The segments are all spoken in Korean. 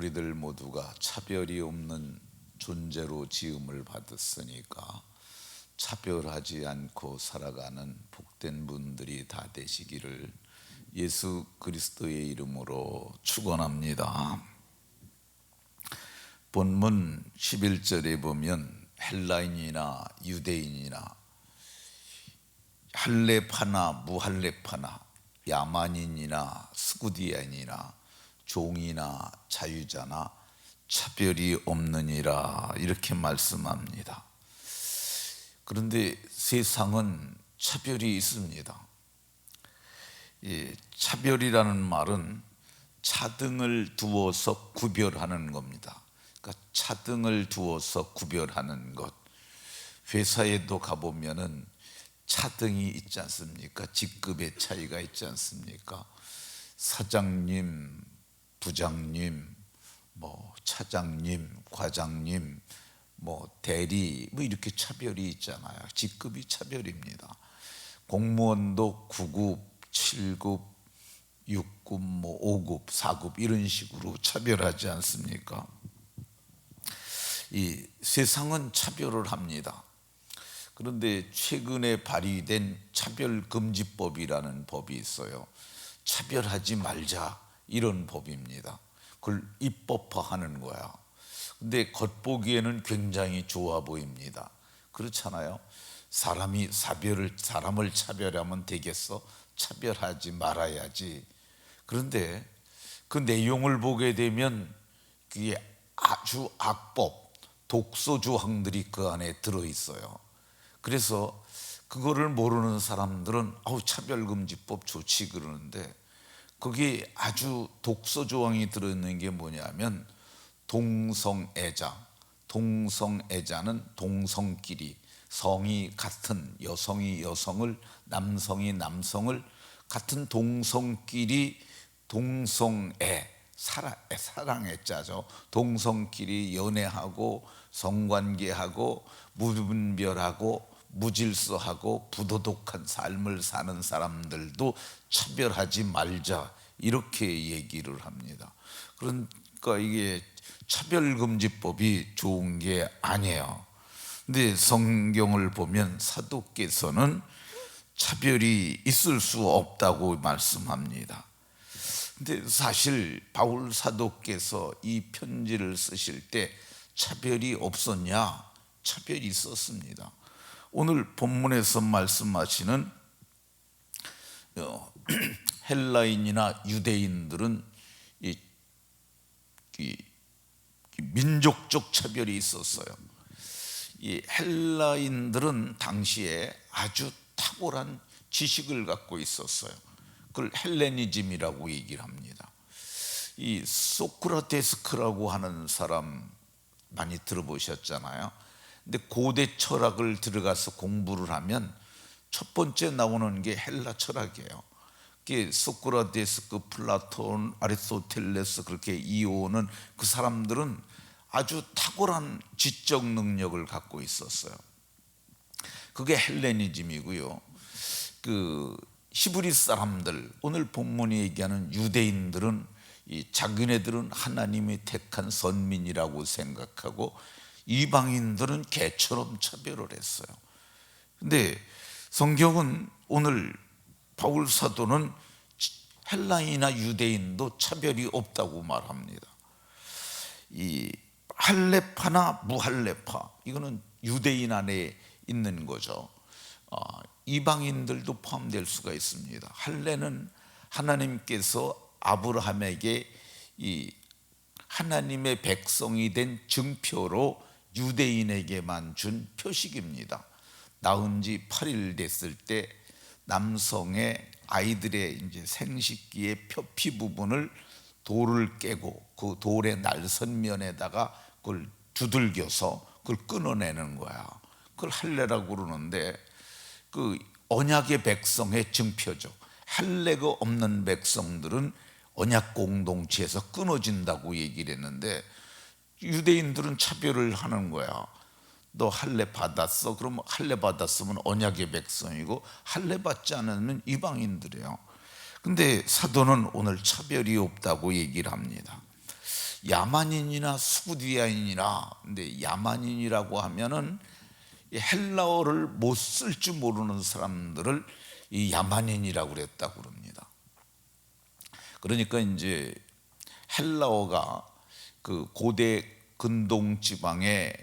우리들 모두가 차별이 없는 존재로 지음을 받았으니까 차별하지 않고 살아가는 복된 분들이 다 되시기를 예수 그리스도의 이름으로 축원합니다. 본문 11절에 보면 헬라인이나 유대인이나 할례파나 무할례파나 야만인이나 스구디안이나 종이나 자유자나 차별이 없느니라 이렇게 말씀합니다. 그런데 세상은 차별이 있습니다. 차별이라는 말은 차등을 두어서 구별하는 겁니다. 그러니까 차등을 두어서 구별하는 것. 회사에도 가보면은 차등이 있지 않습니까? 직급의 차이가 있지 않습니까? 사장님, 부장님, 차장님, 과장님, 대리, 이렇게 차별이 있잖아요. 직급이 차별입니다. 공무원도 9급, 7급, 6급, 5급, 4급 이런 식으로 차별하지 않습니까? 이 세상은 차별을 합니다. 그런데 최근에 발의된 차별금지법이라는 법이 있어요. 차별하지 말자 이런 법입니다. 그걸 입법화하는 거야. 근데 겉보기에는 굉장히 좋아 보입니다. 그렇잖아요. 사람을 차별하면 되겠어? 차별하지 말아야지. 그런데 그 내용을 보게 되면 그게 아주 악법, 독소 조항들이 그 안에 들어있어요. 그래서 그거를 모르는 사람들은 차별금지법 좋지 그러는데 거기에 아주 독소 조항이 들어있는 게 뭐냐면 동성애자. 동성애자는 동성끼리 성이 같은 여성이 여성을 남성이 남성을 같은 동성끼리 동성애 사랑의 자죠. 동성끼리 연애하고 성관계하고 무분별하고 무질서하고 부도덕한 삶을 사는 사람들도 차별하지 말자 이렇게 얘기를 합니다. 그러니까 이게 차별금지법이 좋은 게 아니에요. 근데 성경을 보면 사도께서는 차별이 있을 수 없다고 말씀합니다. 근데 사실 바울 사도께서 이 편지를 쓰실 때 차별이 없었냐? 차별이 있었습니다. 오늘 본문에서 말씀하시는 헬라인이나 유대인들은 이 민족적 차별이 있었어요. 이 헬라인들은 당시에 아주 탁월한 지식을 갖고 있었어요. 그걸 헬레니즘이라고 얘기를 합니다. 이 소크라테스라고 하는 사람 많이 들어보셨잖아요. 근데 고대 철학을 들어가서 공부를 하면 첫 번째 나오는 게 헬라 철학이에요. 그게 소크라테스, 플라톤, 아리스토텔레스 그렇게 이어오는 그 사람들은 아주 탁월한 지적 능력을 갖고 있었어요. 그게 헬레니즘이고요. 그 히브리 사람들, 오늘 본문이 얘기하는 유대인들은 자기네들은 하나님이 택한 선민이라고 생각하고 이방인들은 개처럼 차별을 했어요. 근데 성경은 오늘 바울 사도는 헬라인이나 유대인도 차별이 없다고 말합니다. 이 할례파나 무할례파 이거는 유대인 안에 있는 거죠. 이방인들도 포함될 수가 있습니다. 할례는 하나님께서 아브라함에게 이 하나님의 백성이 된 증표로 유대인에게만 준 표식입니다. 낳은 지 8일 됐을 때 남성의 아이들의 이제 생식기의 표피 부분을 돌을 깨고 그 돌의 날선면에다가 그걸 두들겨서 그걸 끊어내는 거야. 그걸 할례라고 그러는데 그 언약의 백성의 증표죠. 할례가 없는 백성들은 언약 공동체에서 끊어진다고 얘기를 했는데 유대인들은 차별을 하는 거야. 너 할례 받았어? 그럼 할례 받았으면 언약의 백성이고 할례 받지 않으면 이방인들이에요. 근데 사도는 오늘 차별이 없다고 얘기를 합니다. 야만인이나 스구디아인이나, 근데 야만인이라고 하면은 이 헬라어를 못 쓸 줄 모르는 사람들을 이 야만인이라고 그랬다고 그럽니다. 그러니까 이제 헬라어가 그 고대 근동 지방의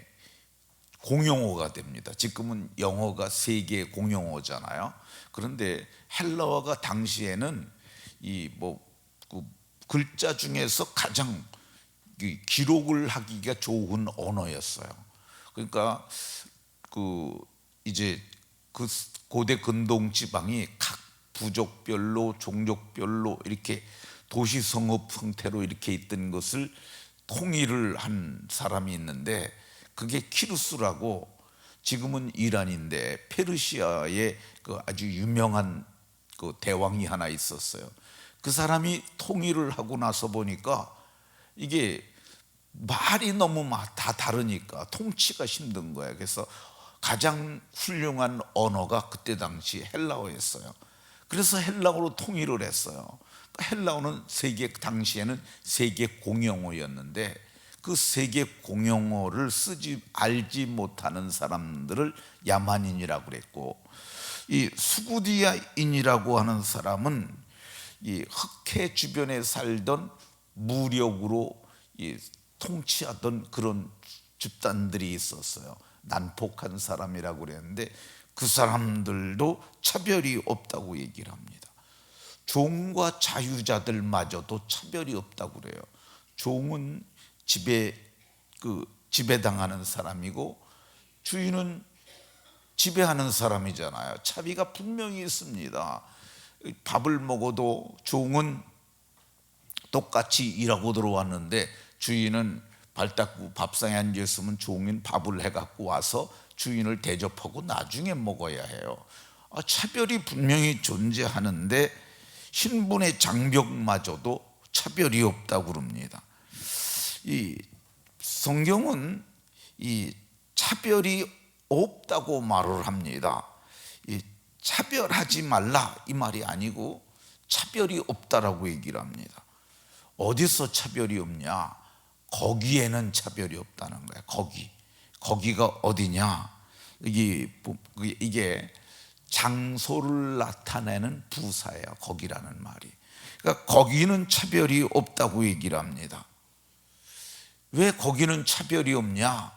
공용어가 됩니다. 지금은 영어가 세계 공용어잖아요. 그런데 헬라어가 당시에는 이 그 글자 중에서 가장 기록을 하기가 좋은 언어였어요. 그러니까 그 이제 그 고대 근동 지방이 각 부족별로 종족별로 이렇게 도시 성읍 형태로 이렇게 있던 것을 통일을 한 사람이 있는데, 그게 키루스라고, 지금은 이란인데 페르시아의 그 아주 유명한 그 대왕이 하나 있었어요. 그 사람이 통일을 하고 나서 보니까 이게 말이 너무 다 다르니까 통치가 힘든 거예요. 그래서 가장 훌륭한 언어가 그때 당시 헬라어였어요. 그래서 헬라어로 통일을 했어요. 헬라어는 당시에는 세계 공용어였는데, 그 세계 공용어를 알지 못하는 사람들을 야만인이라고 그랬고, 이 수구디아인이라고 하는 사람은 이 흑해 주변에 살던 무력으로 통치하던 그런 집단들이 있었어요. 난폭한 사람이라고 그랬는데, 그 사람들도 차별이 없다고 얘기를 합니다. 종과 자유자들마저도 차별이 없다고 그래요. 종은 지배당하는 사람이고 주인은 지배하는 사람이잖아요. 차비가 분명히 있습니다. 밥을 먹어도 종은 똑같이 일하고 들어왔는데, 주인은 발 닦고 밥상에 앉아있으면 종인 밥을 해갖고 와서 주인을 대접하고 나중에 먹어야 해요. 차별이 분명히 존재하는데 신분의 장벽마저도 차별이 없다고 그럽니다. 이 성경은 이 차별이 없다고 말을 합니다. 이 차별하지 말라 이 말이 아니고 차별이 없다라고 얘기를 합니다. 어디서 차별이 없냐? 거기에는 차별이 없다는 거야. 거기가 어디냐? 이게 장소를 나타내는 부사예요. 거기라는 말이. 그러니까 거기는 차별이 없다고 얘기를 합니다. 왜 거기는 차별이 없냐?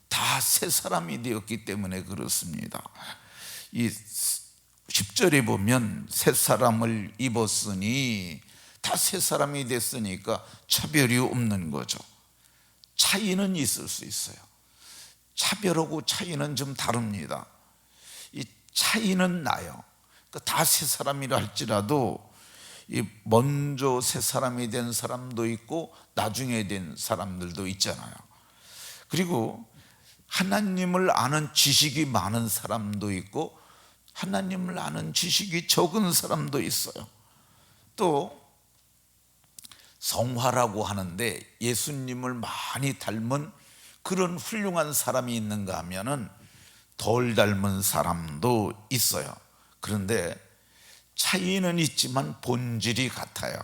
다 새 사람이 되었기 때문에 그렇습니다. 이 10절에 보면 새 사람을 입었으니, 다 새 사람이 됐으니까 차별이 없는 거죠. 차이는 있을 수 있어요. 차별하고 차이는 좀 다릅니다. 이 차이는 나요. 그러니까 다 새 사람이라 할지라도 먼저 새 사람이 된 사람도 있고 나중에 된 사람들도 있잖아요. 그리고 하나님을 아는 지식이 많은 사람도 있고 하나님을 아는 지식이 적은 사람도 있어요. 또 성화라고 하는데 예수님을 많이 닮은 그런 훌륭한 사람이 있는가 하면은 덜 닮은 사람도 있어요. 그런데 차이는 있지만 본질이 같아요.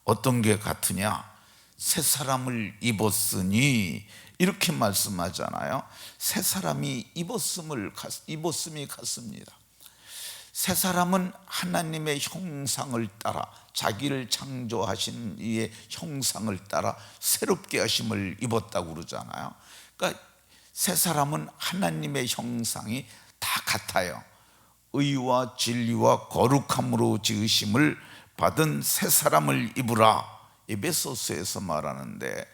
어떤 게 같으냐? 새 사람을 입었으니 이렇게 말씀하잖아요. 새 사람이 입었음이 같습니다. 새 사람은 하나님의 형상을 따라, 자기를 창조하신 이의 형상을 따라 새롭게 하심을 입었다고 그러잖아요. 그러니까 새 사람은 하나님의 형상이 다 같아요. 의와 진리와 거룩함으로 지으심을 받은 새 사람을 입으라. 에베소서에서 말하는데,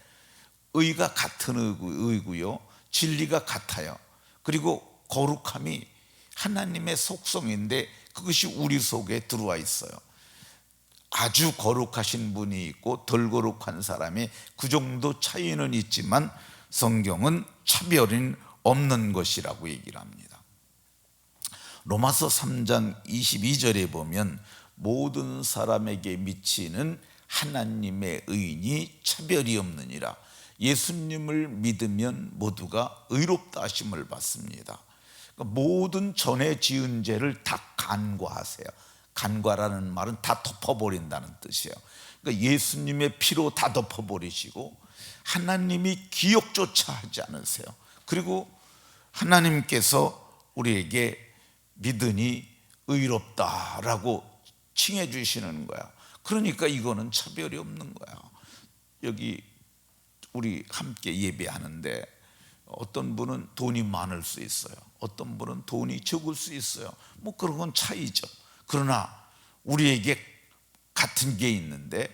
의가 같은 의고요, 진리가 같아요. 그리고 거룩함이 하나님의 속성인데 그것이 우리 속에 들어와 있어요. 아주 거룩하신 분이 있고 덜 거룩한 사람이 그 정도 차이는 있지만 성경은 차별은 없는 것이라고 얘기를 합니다. 로마서 3장 22절에 보면 모든 사람에게 미치는 하나님의 의인이 차별이 없느니라. 예수님을 믿으면 모두가 의롭다 하심을 받습니다. 그러니까 모든 전에 지은 죄를 다 간과하세요. 간과라는 말은 다 덮어버린다는 뜻이에요. 그러니까 예수님의 피로 다 덮어버리시고 하나님이 기억조차 하지 않으세요. 그리고 하나님께서 우리에게 믿으니 의롭다라고 칭해 주시는 거야. 그러니까 이거는 차별이 없는 거야. 여기 우리 함께 예배하는데 어떤 분은 돈이 많을 수 있어요. 어떤 분은 돈이 적을 수 있어요. 뭐 그런 건 차이죠. 그러나 우리에게 같은 게 있는데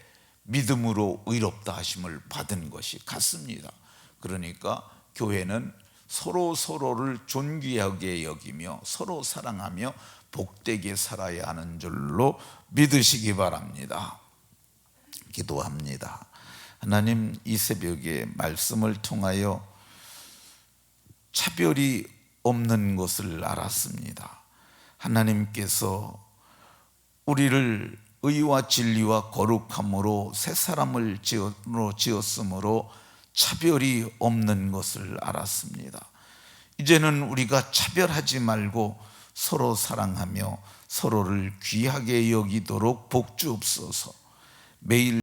믿음으로 의롭다 하심을 받은 것이 같습니다. 그러니까 교회는 서로를 존귀하게 여기며 서로 사랑하며 복되게 살아야 하는 줄로 믿으시기 바랍니다. 기도합니다. 하나님, 이 새벽에 말씀을 통하여 차별이 없는 것을 알았습니다. 하나님께서 우리를 의와 진리와 거룩함으로 새 사람을 지었으므로 차별이 없는 것을 알았습니다. 이제는 우리가 차별하지 말고 서로 사랑하며 서로를 귀하게 여기도록 복 주옵소서. 매일